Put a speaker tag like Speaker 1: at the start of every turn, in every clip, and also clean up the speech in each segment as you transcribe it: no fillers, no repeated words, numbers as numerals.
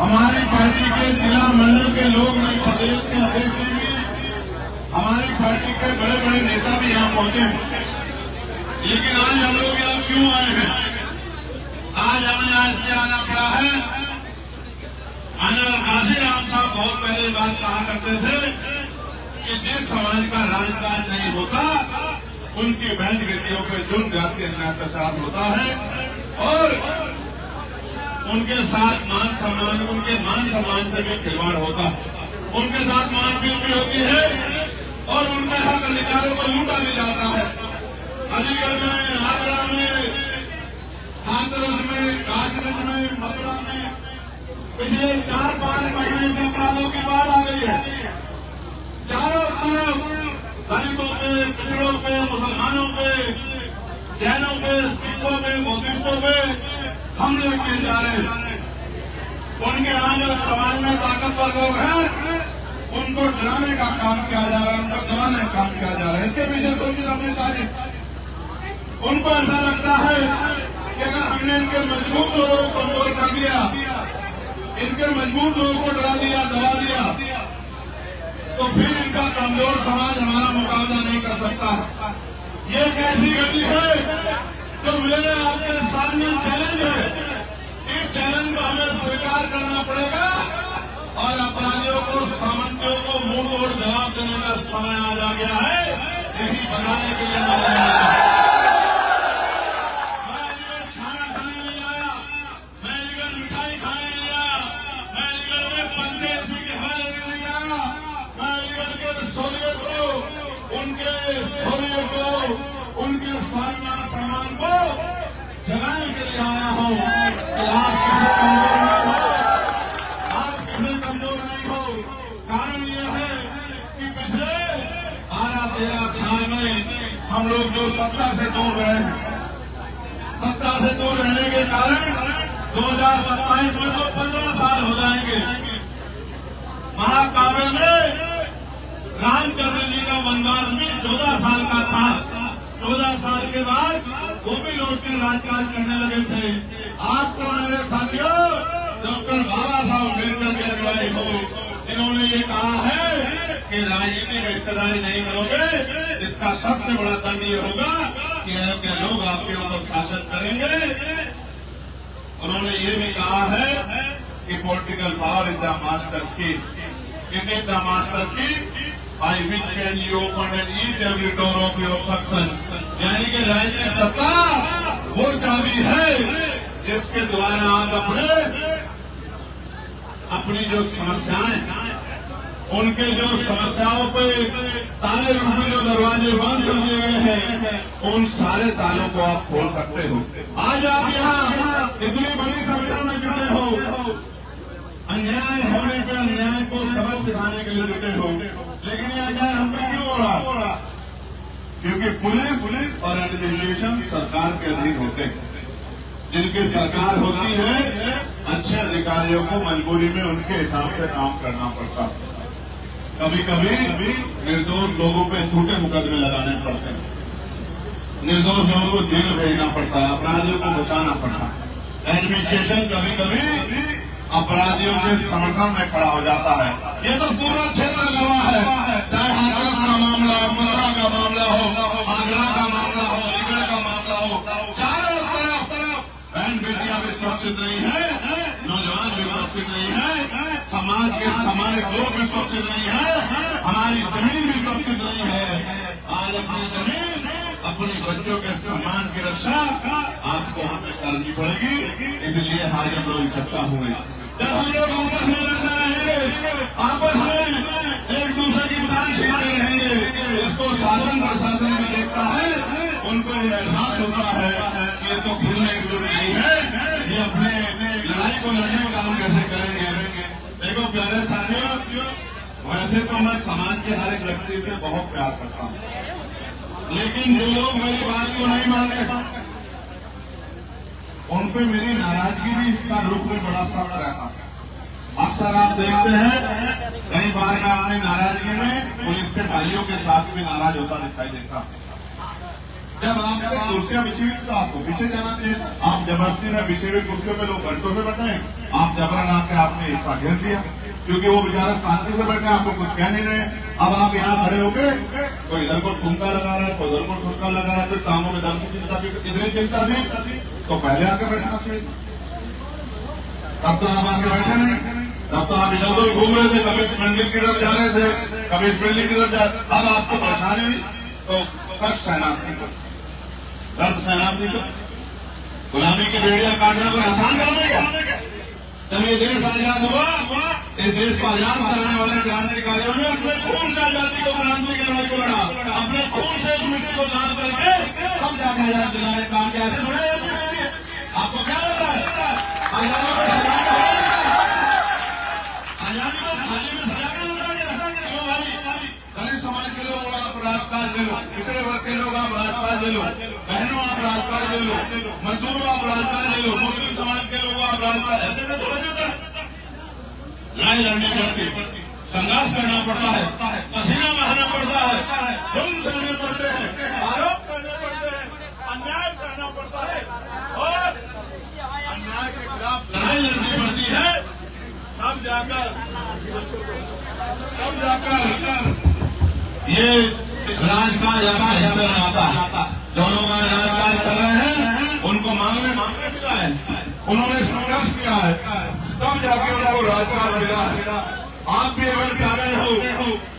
Speaker 1: हमारी पार्टी के जिला मंडल के लोग नहीं, प्रदेश के अध्यक्ष भी, हमारी पार्टी के बड़े बड़े नेता भी यहाँ पहुंचे हैं। लेकिन आज हम लोग यहाँ क्यों आए हैं? आज हमें आज से आना पड़ा है। काशीराम साहब बहुत पहले बात कहा करते थे कि जिस समाज का राजकाज नहीं होता उनकी बहन बेटियों पर जुर्म जाति अन्याय अत्याचार होता है और उनके साथ मान सम्मान से भी खिलवाड़ होता है, उनके साथ मारपीट भी होती है और उनके हक अधिकारों को लूटा भी जाता है। अलीगढ़ में, आगरा में, हाथरस में, कागज में, मथुरा में पिछले 4-5 महीने से अपराधों की बाढ़ आ गई है। चारों तरफ दलितों पे, पिछड़ों पे, मुसलमानों पे, जैनों पे, सिखों पे, बौद्धिस्टों पे हमले किए जा रहे हैं। उनके यहाँ जो समाज में ताकतवर लोग हैं उनको डराने का काम किया जा रहा है, उनको दबाने का काम किया जा रहा है। इसके पीछे सोचिए अपनी साजिश। उनको ऐसा लगता है कि अगर हमने इनके मजबूत लोगों को कमजोर कर दिया, इनके मजबूत लोगों को डरा दिया, दबा दिया, तो फिर इनका कमजोर समाज हमारा मुकाबला नहीं कर सकता। ये एक ऐसी गति है जो मेरे आपके सामने चैलेंज है। इस चैलेंज को हमें स्वीकार करना पड़ेगा और अपराधियों को, सामंतियों को मुंह तोड़ जवाब देने का समय आ जा गया है। यही बताने के लिए मैं अलीगढ़ खाना खाने नहीं आया, मैं अलीगढ़ मिठाई खाने नहीं आया, मैं अलीगढ़ में पंखे ऐसी की हवा लेने नहीं आया, मैं अलीगढ़ के शौर्य को, उनके शौर्य को, उनके सम्मान को जगाने के लिए आया हूं कि आप किसी कमजोर नहीं हो। कारण यह है कि पिछले 12-13 साल में हम लोग जो सत्ता से दूर रहे हैं, सत्ता से दूर रहने के कारण 2027 में तो 15 साल हो जाएंगे। महाकाव्य में रामचंद्र जी का वनवास भी 14 साल का था। 14 साल के बाद वो भी लौट कर राजकाज करने लगे थे। आपको मेरे साथियों डॉक्टर बाबा साहब अम्बेडकर की अगुवाई हो, इन्होंने ये कहा है कि राजनीति में हिस्सेदारी नहीं करोगे, इसका सबसे बड़ा दंड ये होगा कि आपके लोग आपके ऊपर शासन करेंगे। उन्होंने ये भी कहा है कि political power is the master की, इट इज द मास्टर की by which can you open and each every door of your success। यानी कि राजनीतिक सत्ता वो चाबी है जिसके द्वारा आप अपनी जो समस्याएं, उनके जो समस्याओं पे ताले रूपी जो दरवाजे बंद कर दिए गए हैं, उन सारे तालों को आप खोल सकते हो। आज आप यहाँ इतनी बड़ी संख्या में जुटे हो, अन्याय होने पे अन्याय को सबक सिखाने के लिए जुटे हो, लेकिन यह अन्याय हम पे क्यों हो रहा? क्योंकि पुलिस और एडमिनिस्ट्रेशन सरकार के अधीन होते हैं। जिनकी सरकार होती है, अच्छे अधिकारियों को मजबूरी में उनके हिसाब से काम करना पड़ता। कभी कभी निर्दोष लोगों पे झूठे मुकदमे लगाने पड़ते हैं, निर्दोष लोगों को जेल भेजना पड़ता है, अपराधियों को बचाना पड़ता है। एडमिनिस्ट्रेशन कभी कभी अपराधियों के समर्थन में खड़ा हो जाता है। ये तो पूरा क्षेत्र गवाह है, चाहे हाथरस का मामला हो, मथुरा का मामला हो, आगरा का मामला हो, अलीगढ़ का मामला हो, चारों तरफ बहन बेटियां भी सुरक्षित नहीं है, नौजवान भी सुरक्षित नहीं है, समाज के सामान्य लोग भी सुरक्षित नहीं है, हमारी जमीन भी सुरक्षित नहीं है। आज अपनी जमीन, अपने बच्चों के सम्मान की रक्षा आपको हमें करनी पड़ेगी। इसलिए आज हम लोग इकट्ठा हुए। जब हम लोग आपस में लड़ते रहेंगे, आपस में एक दूसरे की टांग खींचते रहेंगे, इसको शासन प्रशासन भी देखता है, उनको ये एहसास होता है कि ये तो खुद में एकजुट नहीं है, ये अपने लड़ाई को लड़ने का काम कैसे करेंगे। देखो प्यारे साथियों, वैसे तो मैं समाज के हर एक व्यक्ति से बहुत प्यार करता हूँ, लेकिन जो लोग मेरी बात को नहीं मानते उन पे मेरी नाराजगी भी इसका रूप में बड़ा सख्त रहता है। अक्सर आप देखते हैं कई बार मैं अपनी नाराजगी में पुलिस के भाइयों के साथ भी नाराज होता दिखाई देता। जब आपको कुर्सियां बिछी हुई तो आपको पीछे जाना चाहिए। आप जबरदस्ती में बिछी हुई कुर्सियों पे लोग घंटों से बैठे हैं, आप आप जबरन आके आपने हिस्सा घेर दिया, क्योंकि वो बेचारा शांति से बैठे, आपको कुछ कह नहीं रहे। अब आप यहाँ खड़े होके कोई इधर को ठुमका लगा रहा है, कोई उधर को ठुमका लगा रहा है, फिर कामों में दम की चिंता भी, इतनी चिंता थी तो पहले आके बैठना चाहिए। तब तो आप आके बैठे नहीं, तब तो आप इधर उधर घूम रहे थे, कभी इस मंदिर की तरफ जा रहे थे, कभी इस बिल्डिंग की तरफ जा रहे। अब आपको परेशानी हुई तो कष्ट सहना सीखो, दर्द सहना सीखो। गुलामी की बेड़ियां काटना कोई आसान काम है क्या? जब ये देश आजाद हुआ, इस देश को आजाद कराने वाले क्रांतिकारियों ने अपने खून से आजादी को, क्रांति की लड़ाई को लड़ा, अपने खून से उस मिट्टी को दान करके तब जाके आजाद दिलाने काम किया। ऐसे थोड़ा आपको क्या लग रहा है? आजादी को सजा के, आजादी को थाली में सजा के लगा गया। क्यों भाई? दलित समाज के लोग आप राजकाज ले लो, पिछड़े वर्ग के लोग आप राजकाज ले लो, बहनों आप राजकाज ले लो, मजदूरों आप राजकाज ले लो, मुस्लिम समाज के लोग आप राजकाज, ऐसे में थोड़ा जाता है। लड़ाई लड़नी पड़ती, संघर्ष करना पड़ता है, पसीना बहाना पड़ता है, जुल्म सहने पड़ते हैं, आरोप करने पड़ते हैं, अन्याय करना पड़ता है और अन्याय के खिलाफ लड़ाई लड़नी पड़ती है। तब जाकर ये राजकाज आपका हिस्सा में आता है। जो लोग राजकाज कर रहे हैं उनको मांगने मिला है, उन्होंने संघर्ष किया है, तब जाके उनको राजकाज मिला है। आप भी अगर चाहते हो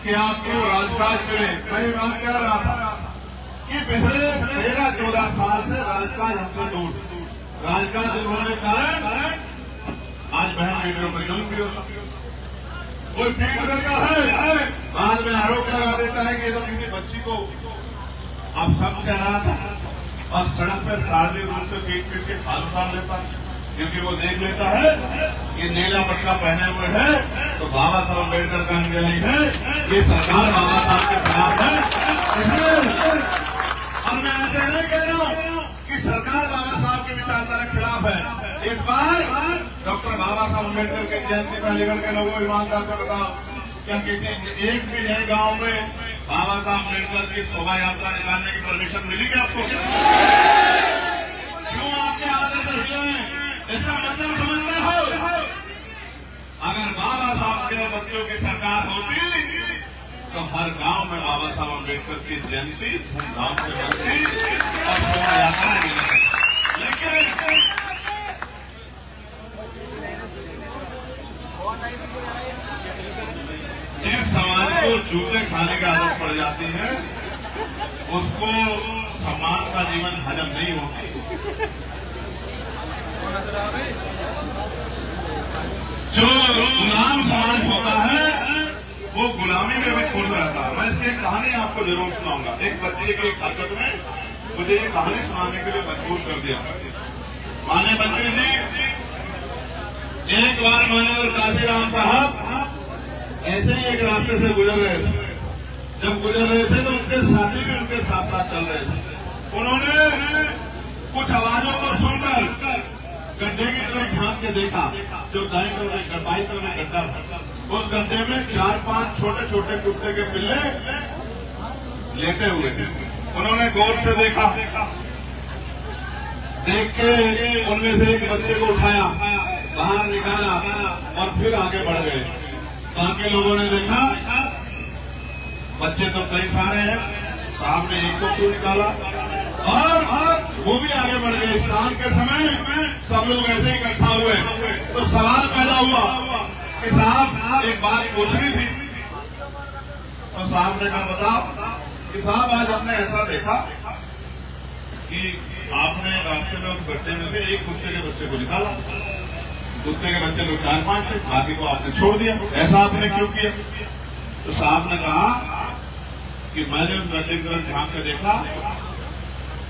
Speaker 1: कि आपको राजकाज मिले, मैं ये बात कह रहा था कि पिछले 13-14 साल से राजकाज हमसे दूर, राजकाज होने के कारण आज बहन बेटियों पर जुल्म भी होता, कोई पीट करता है, बाद में आरोप लगा देता है कि ये तो किसी बच्ची को अब सब कह रहा था और सड़क पर सार्वजनिक रूप से पीट के खाल उतार लेता है, क्योंकि वो देख लेता है कि नीला पटका पहने हुए है तो बाबा साहब अम्बेडकर का अनुयायी है, ये सरकार बाबा साहब के खिलाफ है। इसलिए अब मैं ऐसे नहीं कह रहा हूं कि सरकार बाबा साहब के विचारधारा के खिलाफ है। इस बार डॉक्टर बाबा साहब अम्बेडकर की जयंती पर लेकर के लोगों ईमानदार से बताओ, क्या किसी एक भी नए गांव में बाबा साहब अम्बेडकर की शोभा यात्रा निकालने की परमिशन मिली क्या आपको? क्यों आपके आदत हिले? इसका मतलब समझते हो, अगर बाबा साहब के बच्चों की सरकार होती तो हर गांव में बाबा साहब अम्बेडकर की जयंती धूमधाम से बनती और शोभा यात्रा निकलती। लेकिन जिस समाज को जूते खाने की आदत पड़ जाती है उसको सम्मान का जीवन हजम नहीं होता। जो गुलाम समाज होता है वो गुलामी में भी खुश रहता है। मैं इसकी एक कहानी आपको जरूर सुनाऊंगा। एक बच्चे की एक हरकत में मुझे ये कहानी सुनाने के लिए मजबूर कर दिया। माने मंत्री जी, एक बार माननीय काशीराम साहब ऐसे ही एक रास्ते से गुजर रहे थे। जब गुजर रहे थे तो उनके साथी भी उनके साथ साथ चल रहे थे। उन्होंने कुछ आवाजों को सुनकर गड्ढे की तरफ झांक के देखा, जो दाएं तरफ बाईं तरफ में गड्ढा था। उस गड्ढे में 4-5 छोटे छोटे कुत्ते के पिल्ले लेटे हुए थे। उन्होंने गौर से देखा, देख के उनमें से एक बच्चे को उठाया, बाहर निकाला और फिर आगे बढ़ गए। बाकी लोगों ने देखा बच्चे तो कई सारे हैं, साहब ने एक को निकाला और वो भी आगे बढ़ गए। शाम के समय सब लोग ऐसे इकट्ठा हुए तो सवाल पैदा हुआ कि साहब एक बात पूछनी थी। तो साहब ने कहा बताओ। कि साहब आज हमने ऐसा देखा कि आपने रास्ते में उस गड्ढे में से एक कुत्ते के बच्चे को निकाला। कुत्ते के बच्चे तो 4-5 थे, बाकी को आपने छोड़ दिया, ऐसा आपने क्यों किया? तो साहब ने कहा कि मैंने उस गड्ढे की तरफ झांक के देखा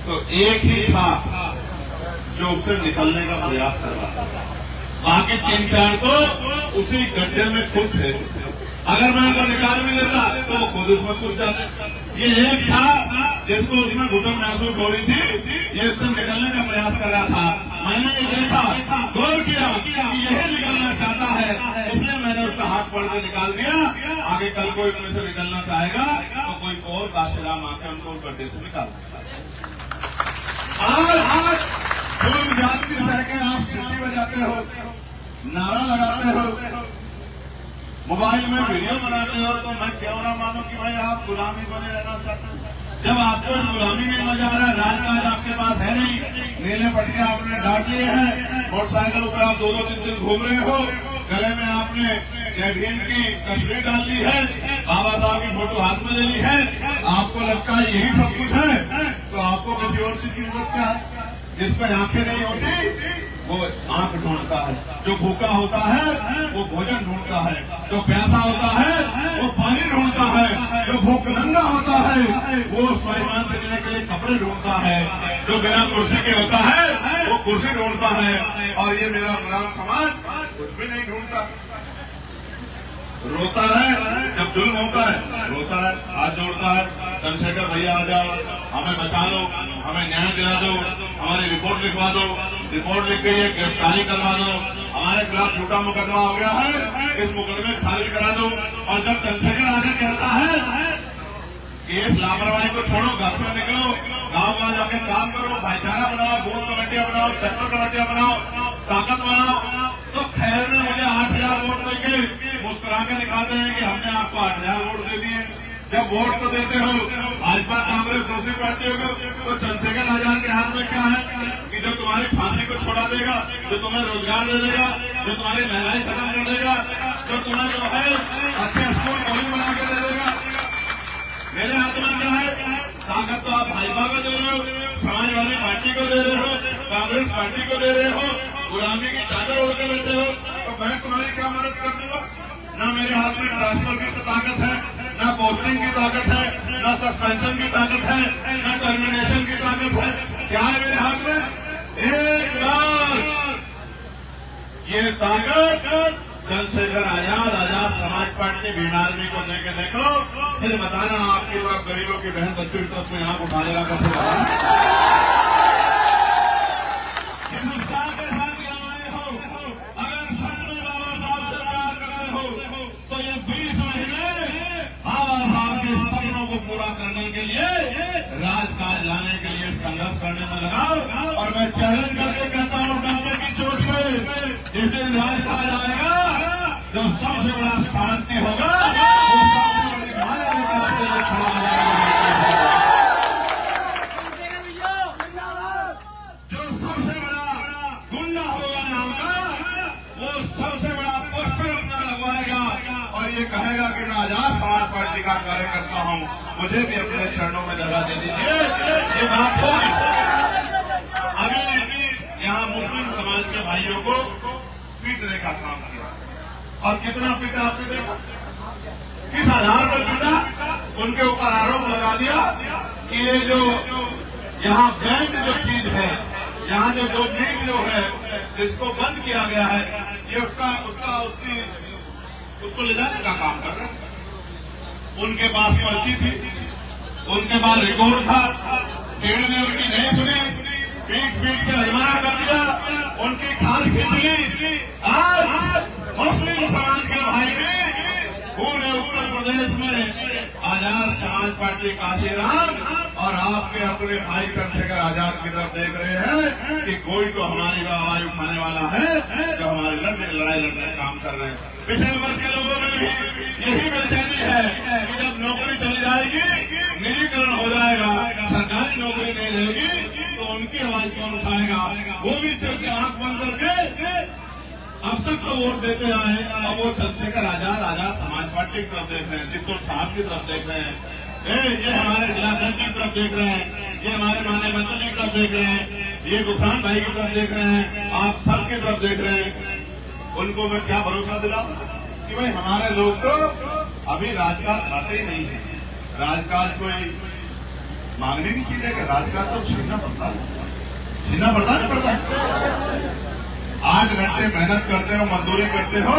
Speaker 1: तो एक ही था जो उससे निकलने का प्रयास कर रहा था, बाकी 3-4 तो उसी गड्ढे में खुश थे। अगर मैं उनको निकाल भी देता तो वो खुद उसमें कूद जाते। ये एक था जिसको उसमें घुटन महसूस हो रही थी, ये इससे निकलने का प्रयास कर रहा था। मैंने ये देखा, गौर किया कि यही निकलना चाहता है, इसलिए मैंने उसका हाथ पकड़ के निकाल दिया। आगे कल कोई उनमें से निकलना चाहेगा तो कोई और काशीराम आके उनको गड्ढे से निकाल आज जुल्म जाति सह के आप सीटी बजाते हो, नारा लगाते हो, मोबाइल में वीडियो बनाते हो, तो मैं क्यों ना मानूं कि भाई आप गुलामी बने रहना चाहते हो। जब आपको गुलामी में मजा आ रहा है, राजकाज आपके पास है नहीं, नीले पट्टे आपने डांट लिए हैं, मोटरसाइकिल पर आप 2-2 दिन घूम रहे हो, गले में आपने जय भीम की तस्वीर डाल ली है, बाबा साहब की फोटो हाथ में ले ली है, आपको लगता है यही सब कुछ है, तो आपको किसी और चीज की जरूरत क्या है। जिसमें आंखें नहीं होती वो आंख ढूंढता है, जो भूखा होता है वो भोजन ढूंढता है, जो प्यासा होता है वो पानी ढूंढता है, जो भूख नंगा होता है वो स्वाभिमान से जीने के लिए कपड़े ढूंढता है, जो बिना कुर्सी के होता है वो कुर्सी ढूंढता है। और ये मेरा गुलाम समाज कुछ भी नहीं ढूंढता, रोता है जब जुल्म होता है, रोता है, हाथ जोड़ता है, चंद्रशेखर भैया आ जाओ, हमें बचा लो, हमें न्याय दिला दो, हमारी रिपोर्ट लिखवा दो, रिपोर्ट लिख गई है गिरफ्तारी करवा दो, हमारे खिलाफ झूठा मुकदमा हो गया है, इस मुकदमे खारिज करा दो। और जब चंद्रशेखर आगे कहता है कि इस लापरवाही को छोड़ो, घर से निकलो, गांव गांव जाके काम करो, भाईचारा बनाओ, बूथ कमेटियां बनाओ, सेक्टर कमेटियां बनाओ, ताकत बनाओ, तो खैर ने मुझे 8,000 वोट देके मुस्कुरा के दिखाते हैं कि हमने आपको 8,000 वोट दे दिए। जब वोट तो देते हो भाजपा कांग्रेस दूसरी पार्टियों को, तो चंद्रशेखर आजाद के हाथ में क्या है कि जो तुम्हारी फांसी को छोड़ा देगा, जो तुम्हें रोजगार दे देगा, जो तुम्हारी महंगाई खत्म कर देगा, जो तुम्हें जो है अच्छे स्कूल कॉलेज बना के दे देगा। मेरे हाथ में क्या है? ताकत तो आप भाजपा को दे रहे हो, समाजवादी पार्टी को दे रहे हो, कांग्रेस पार्टी को दे रहे हो, गुलामी की चादर ओढ़ के बैठे हो, तो मैं तुम्हारी क्या मदद कर दूंगा। ना मेरे हाथ में ट्रांसफर की तो ताकत है, ना पोस्टिंग की ताकत है, ना सस्पेंशन की ताकत है, ना टर्मिनेशन की ताकत है। क्या है मेरे हाथ में? एक बार ये ताकत चंद्रशेखर आजाद समाज पार्टी भीम आर्मी को देके देखो, फिर बताना आपकी तरफ गरीबों की बहन बच्चों की तरफ में आंख उठा लेगा कैसे। हिंदुस्तान के साथ लगाए हो, अगर सच में बाबा साहब से प्यार करते हो, तो ये 20 महीने बाबा साहब के सपनों को पूरा करने के लिए, राजकाज लाने के लिए संघर्ष करने में लगाओ। और मैं चैलेंज करके कहता हूँ, डंके की चोट पे जिस दिन राजकाज आएगा, जो सबसे बड़ा सामर्थ्य होगा वो सबसे बड़ी माया लेकर आपके लिए खड़ा हो जाएगा। जो सबसे बड़ा गुंडा होगा यहाँ का, वो सबसे बड़ा पोस्टर अपना लगवाएगा और ये कहेगा कि मैं आजाद समाज पार्टी का कार्यकर्ता हूँ, मुझे भी अपने चरणों में जगह दे दीजिए। ये बात होगी। अभी यहाँ मुस्लिम समाज के भाइयों को पीटने का काम किया, और कितना पीटा आपने देखा, किस आधार पर पीटा। उनके ऊपर आरोप लगा दिया कि ये जो यहाँ बैंक जो चीज है, यहाँ जो नीट जो है जिसको बंद किया गया है, ये उसको ले जाने का काम कर रहे थे। उनके पास पर्ची थी, उनके पास रिकॉर्ड था, पेड़ ने उनकी नहीं सुनी, पीट के हजमाना कर दिया, उनकी खाल खींच ली। आज मुस्लिम समाज के भाई भी पूरे उत्तर प्रदेश में आजाद समाज पार्टी काशीराम और आपके अपने भाई चंद्रशेखर आजाद की तरफ देख रहे हैं कि कोई तो हमारी आवाज उठाने वाला है, जो हमारी लड़ाई लड़ने का काम कर रहे हैं। पिछले वर्ष के लोगों में भी यही बेचैनी है कि जब नौकरी चली जाएगी, निजीकरण हो जाएगा, सरकारी नौकरी नहीं रहेगी, तो उनकी आवाज कौन उठाएगा। वो भी सिर्फ आंख बंद करके अब तक तो वोट देते आए, अब वो चंद्रशेखर आजाद समाज पार्टी की तरफ देख रहे हैं, चित्तौड़ साहब की तरफ देख रहे हैं, ये हमारे जिलाध्यक्ष की तरफ देख रहे हैं, ये हमारे माननीय मंत्री की तरफ देख रहे हैं, ये गुफरान भाई की तरफ देख रहे हैं, आप सब की तरफ देख रहे हैं। उनको मैं क्या भरोसा दिलाऊं कि भाई हमारे लोग तो अभी राजकाज खाते ही नहीं है। राजकाज कोई मांगने की चीज है कि राजकाज तो छीनना पड़ता नहीं पड़ता। 8 घंटे मेहनत करते हो, मजदूरी करते हो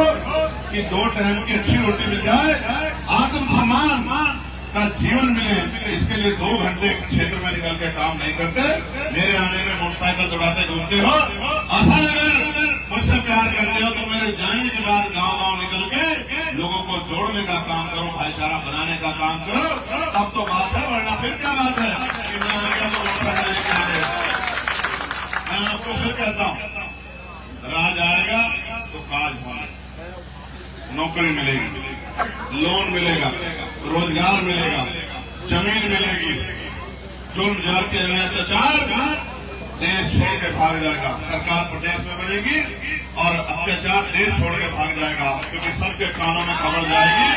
Speaker 1: कि 2 टाइम की अच्छी रोटी मिल जाए, आत्मसम्मान का जीवन मिले, इसके लिए 2 घंटे क्षेत्र में निकल के काम नहीं करते। मेरे आने में मोटरसाइकिल दौड़ाते घूमते हो। असल अगर मुझसे प्यार करते हो तो मेरे जाने के बाद गांव निकल के लोगों को जोड़ने का काम करो, भाईचारा बनाने का काम करो, तब तो बात है, वरना फिर क्या बात है कि मैं आ गया तो मोटरसाइकिल लेके आ गया। मैं आपको फिर कहता हूँ, राज आएगा तो नौकरी मिलेगी, लोन मिलेगा, रोजगार मिलेगा, जमीन मिलेगी। जुल्म जाति अन्याय अत्याचार देश छोड़ के भाग जाएगा। सरकार प्रदेश में बनेगी और अत्याचार देश छोड़ के भाग जाएगा, क्योंकि सबके कानों में खबर जाएगी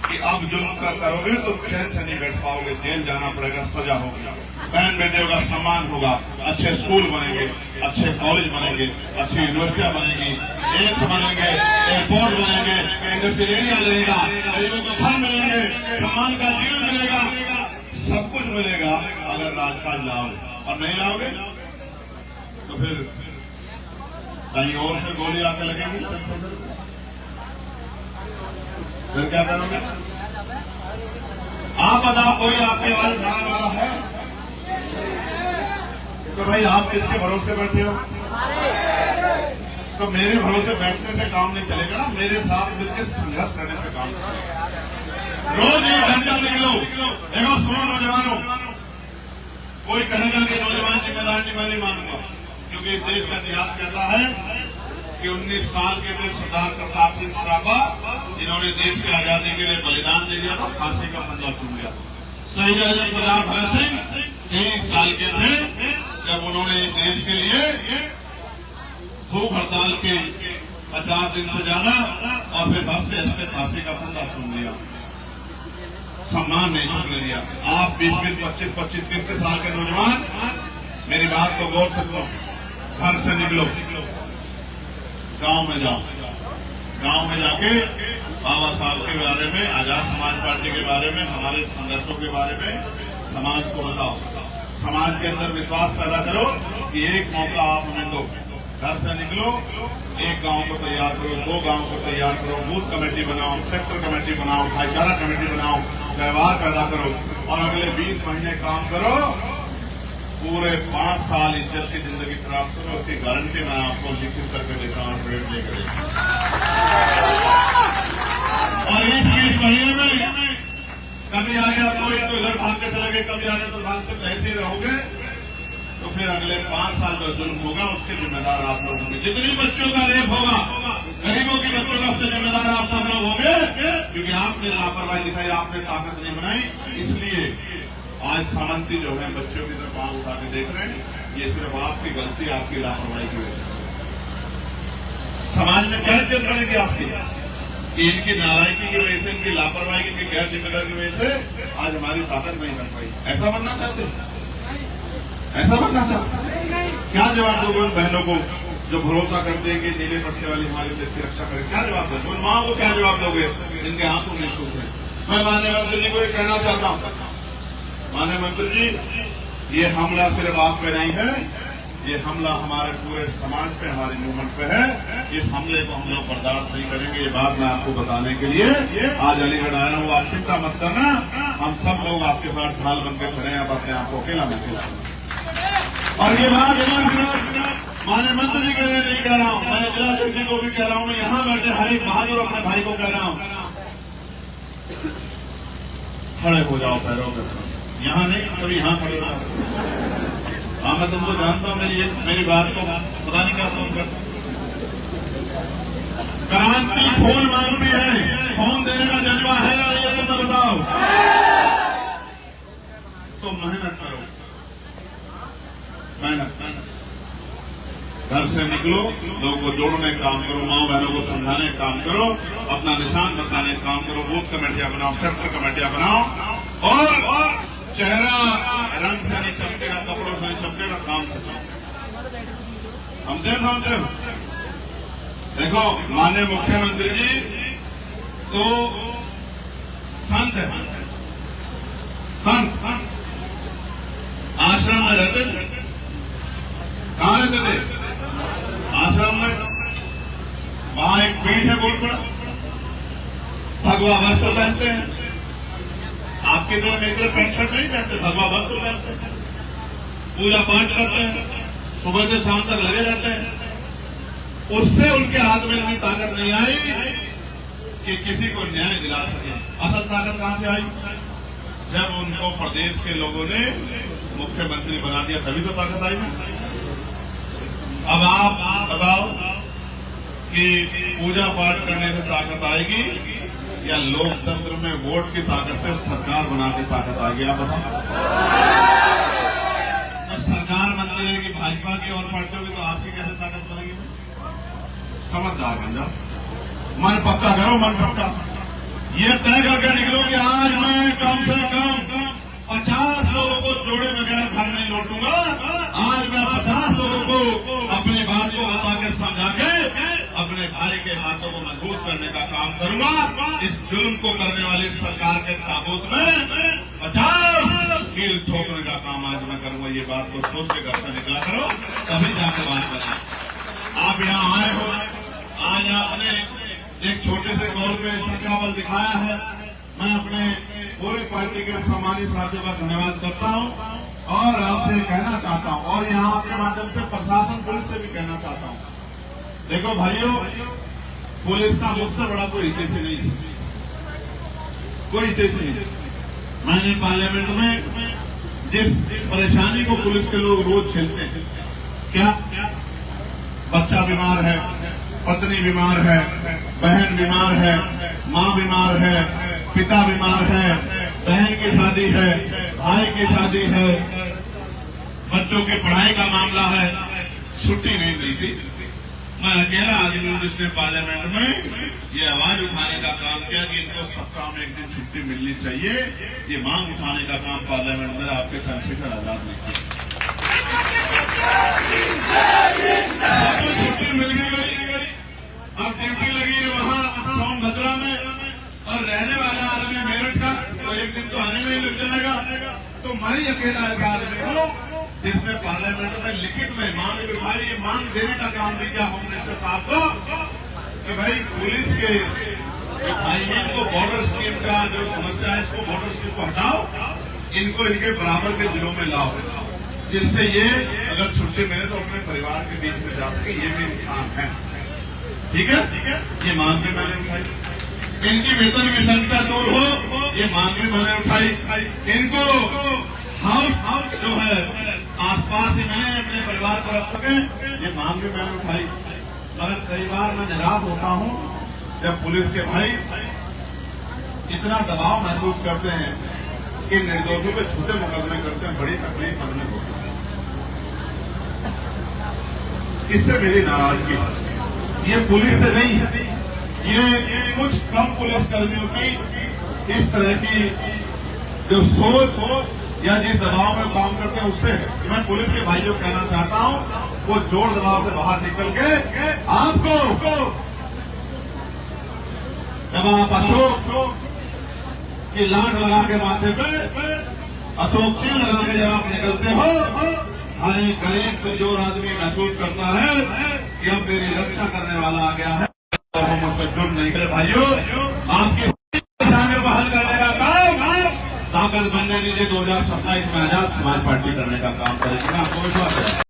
Speaker 1: कि अब जुल्म का करोगे तो चैन से नहीं बैठ पाओगे, जेल जाना पड़ेगा, सजा होगी। बहन बेटियों का सम्मान होगा, अच्छे स्कूल बनेंगे, अच्छे कॉलेज बनेंगे, अच्छी यूनिवर्सिटियां बनेगी, एम्स बनेंगे, एयरपोर्ट बनेंगे, इंडस्ट्रियल एरिया लगेगा, गरीबों को घर मिलेंगे, सम्मान का जीवन मिलेगा, सब कुछ मिलेगा अगर राजकाज लाओगे। और नहीं लाओगे तो फिर कहीं और से गोली आके लगेगी, फिर क्या करोगे? आप बताओ, कोई आपके आवाज उठाने वाला है? तो भाई आप किसके भरोसे बैठे हो? तो मेरे भरोसे बैठने से काम नहीं चलेगा ना, मेरे साथ मिलकर संघर्ष करने से काम चलेगा। रोज एक घंटा निकलो। देखो सुनो नौजवानों, कोई कहेगा कि नौजवान जिम्मेदार नहीं, मैं नहीं मानूंगा, क्योंकि इस देश का इतिहास कहता है कि 19 साल के थे सरदार प्रताप सिंह सराभा, जिन्होंने देश की आजादी के लिए बलिदान दे दिया था, फांसी का फंदा चूम लिया। शहीद आजम सरदार भगत सिंह 23 साल के थे जब उन्होंने देश के लिए भूख हड़ताल के 50 दिन से ज्यादा और फिर हंसते हंसते फांसी का फंदा चूम लिया। सम्मान नहीं झुकने दिया। आप 20-20, 25-25, 30 साल के नौजवान मेरी बात को गौर से सुनो। घर से निकलो, गांव में जाओ, गांव में जाके बाबा साहब के बारे में, आजाद समाज पार्टी के बारे में, हमारे संघर्षों के बारे में समाज को बताओ। समाज के अंदर विश्वास पैदा करो कि एक मौका आप हमें दो। घर से निकलो, एक गांव को तैयार करो, 2 गांव को तैयार करो, बूथ कमेटी बनाओ, सेक्टर कमेटी बनाओ, भाईचारा कमेटी बनाओ, व्यवहार पैदा करो और अगले 20 महीने काम करो। पूरे 5 साल इज्जत की जिंदगी प्राप्त करो, उसकी गारंटी मैं आपको लिखित करके देता हूँ, ट्रेड लेकर। और इस 20 महीने में कभी आ गया कोई तो इधर भाग के चले गए, कभी आ गया तो भागते, ऐसे ही रहोगे तो फिर अगले 5 साल जो जुल्म होगा उसके जिम्मेदार आप लोग होंगे। जितनी बच्चों का रेप होगा, गरीबों की बच्चों का, उसके जिम्मेदार आप सब लोग होंगे, क्योंकि आपने लापरवाही दिखाई, आपने ताकत नहीं बनाई। इसलिए आज सामंती जो है बच्चों की तरफ आंख उठा के देख रहे हैं, ये सिर्फ आपकी गलती, आपकी लापरवाही की वजह से। समाज में क्या इज्जत बनेगी आपकी? कि इनकी नालायकी की वजह से, इनकी लापरवाही, इनकी गैर जिम्मेदारी की वजह से आज हमारी ताकत नहीं बन पाई। ऐसा बनना चाहते हैं? ऐसा बनना चाहते? क्या जवाब दोगे उन बहनों को जो भरोसा करते हैं कि नीले पट्टे वाली हमारे देश की रक्षा करें? क्या जवाब दोगे उन माओ को? क्या जवाब दोगे जिनके आंसू नहीं सूख रहे? मैं माननीय मंत्री जी को ये कहना चाहता हूँ, माननीय मंत्री जी, ये हमला सिर्फ आप पे नहीं है, ये हमला हमारे पूरे समाज पे, हमारे मूवमेंट पे है। इस हमले को हम लोग बर्दाश्त नहीं करेंगे। ये बात मैं आपको बताने के लिए आज अलीगढ़ आया हूँ। आप चिंता मत करना, हम सब लोग आपके साथ ढाल बनकर खड़े हैं। आप अपने आप को अकेला महसूस करें। और ये बात माननीय मंत्री जी के लिए नहीं कह रहा हूँ, मैं जिलाध्यक्ष जी को भी कह रहा हूँ, मैं यहाँ बैठे हर एक बहादुर अपने भाई को कह रहा हूँ, खड़े हो जाओ पैरों पर। यहाँ नहीं, कभी यहाँ खड़े हो जाओ। हाँ, मैं तुमको जानता हूँ, मेरी बात को पता नहीं क्या समझ करता। क्रांति खून मांगती है, खून देने का जज्बा है या ये तुम बताओ। तो मेहनत करो, मेहनत। घर से निकलो, लोगों को जोड़ने का काम करो, माँ बहनों को समझाने का काम करो, अपना निशान बताने का काम करो, बूथ कमेटियां बनाओ, सेक्टर कमेटियां बनाओ और चेहरा रंग से नहीं चमकेगा, कपड़ों से नहीं चमकेगा, काम से चमकेगा। समझते हो? देखो माननीय मुख्यमंत्री जी तो संत है, संत आश्रम में रहते थे। कहाँ रहते थे? आश्रम में। वहां एक पीठ है बहुत बड़ा, भगवा वस्त्र पहनते हैं। आपके तरह मेरी तरह पैंट शर्ट नहीं पहनते, भगवा वस्त्र पहनते हैं, पूजा पाठ करते हैं, सुबह से शाम तक लगे रहते हैं। उससे उनके हाथ में इतनी ताकत नहीं आई कि किसी को न्याय दिला सके। असल ताकत कहां से आई? जब उनको प्रदेश के लोगों ने मुख्यमंत्री बना दिया, तभी तो ताकत आई ना। अब आप बताओ कि पूजा पाठ करने से ताकत आएगी या लोकतंत्र में वोट की ताकत से सरकार बना के ताकत आएगी, आप बताओ। जब सरकार बनती रहेगी भाजपा की और पार्टियों की, तो आपकी कैसे ताकत बनेगी? समझदार बन जाओ, मन पक्का करो, मन पक्का। ये तय करके निकलो कि आज मैं कम से कम 50 लोगों को जोड़े बगैर घर नहीं लौटूंगा। आज मैं 50 लोगों को अपनी बात को बता के समझा के अपने भाई के हाथों को मजबूत करने का काम करूंगा। इस जुल्म को करने वाली सरकार के ताबूत में 50 कील ठोकने का काम आज मैं करूंगा। ये बात को सोच के घर से निकला करो, तभी जाके बात करें। आप यहाँ आए हो, आज आपने एक छोटे से कॉल पे संख्याबल दिखाया है। मैं अपने पूरे पार्टी के सम्मानित साथियों का धन्यवाद करता हूं और आपसे कहना चाहता हूं, और यहां आपके माध्यम से प्रशासन पुलिस से भी कहना चाहता हूं। देखो भाइयों, पुलिस का मुझसे बड़ा कोई हितैषी नहीं है, कोई हितैषी नहीं। मैंने पार्लियामेंट में जिस परेशानी को पुलिस के लोग रोज झेलते हैं, क्या बच्चा बीमार है, पत्नी बीमार है, बहन बीमार है, माँ बीमार है, पिता बीमार है, बहन की शादी है, भाई की शादी है, बच्चों की पढ़ाई का मामला है, छुट्टी नहीं मिलती। मैं अकेला आदमी हूं जिसने पार्लियामेंट में ये आवाज उठाने का काम किया कि इनको सप्ताह में एक दिन छुट्टी मिलनी चाहिए। ये मांग उठाने का काम पार्लियामेंट में आपके चंद्रशेखर आजाद ने किया। छुट्टी मिल गई, अब ड्यूटी लगी है वहां सोनभद्रा में, और रहने वाला आदमी मेरठ का, तो एक दिन तो आने में ही लग जाएगा। तो मैं ही अकेला ऐसा आदमी हूं जिसने पार्लियामेंट में लिखित में मांग उठाई। ये मांग देने का काम भी किया होम मिनिस्टर साहब को कि भाई पुलिस के जो भाई हैं इनको बॉर्डर स्कीम का जो समस्या है, इसको बॉर्डर स्कीम को हटाओ, इनको इनके बराबर के जिलों में लाओ, जिससे ये अगर छुट्टी मिले तो अपने परिवार के बीच में जा सके। ये भी इंसान है, ठीक है। ये मांग भी मैंने उठाई। इनकी वेतन विसंगता दूर हो, ये मांग भी मैंने उठाई। इनको हाउस जो है आसपास ही मिले, अपने परिवार को रख सके, ये मांग भी मैंने उठाई। मगर कई बार मैं निराश होता हूं जब पुलिस के भाई इतना दबाव महसूस करते हैं कि निर्दोषों पे छोटे मुकदमे करते हैं। बड़ी तकलीफ हमें होती है, इससे मेरी नाराजगी है। ये पुलिस से नहीं है, ये कुछ कम पुलिस कर्मियों की इस तरह की जो सोच हो या जिस दबाव में काम करते हैं उससे है। मैं पुलिस के भाइयों को कहना चाहता हूं, वो जोर दबाव से बाहर निकल के आपको, जब आप अशोक की लाट लगा के माथे पे अशोक चीन लगा के जब आप निकलते हो, हर एक गरीब कमजोर आदमी महसूस करता है कि अब मेरी रक्षा करने वाला आ गया है और हम उस पर जुड़ नहीं करे। भाइयों, आपकी परेशानियों को हल करने का काम ताकत बनने दीजिए। 2027 में आजाद समाज पार्टी करने का काम करेगी, आपको विश्वास है।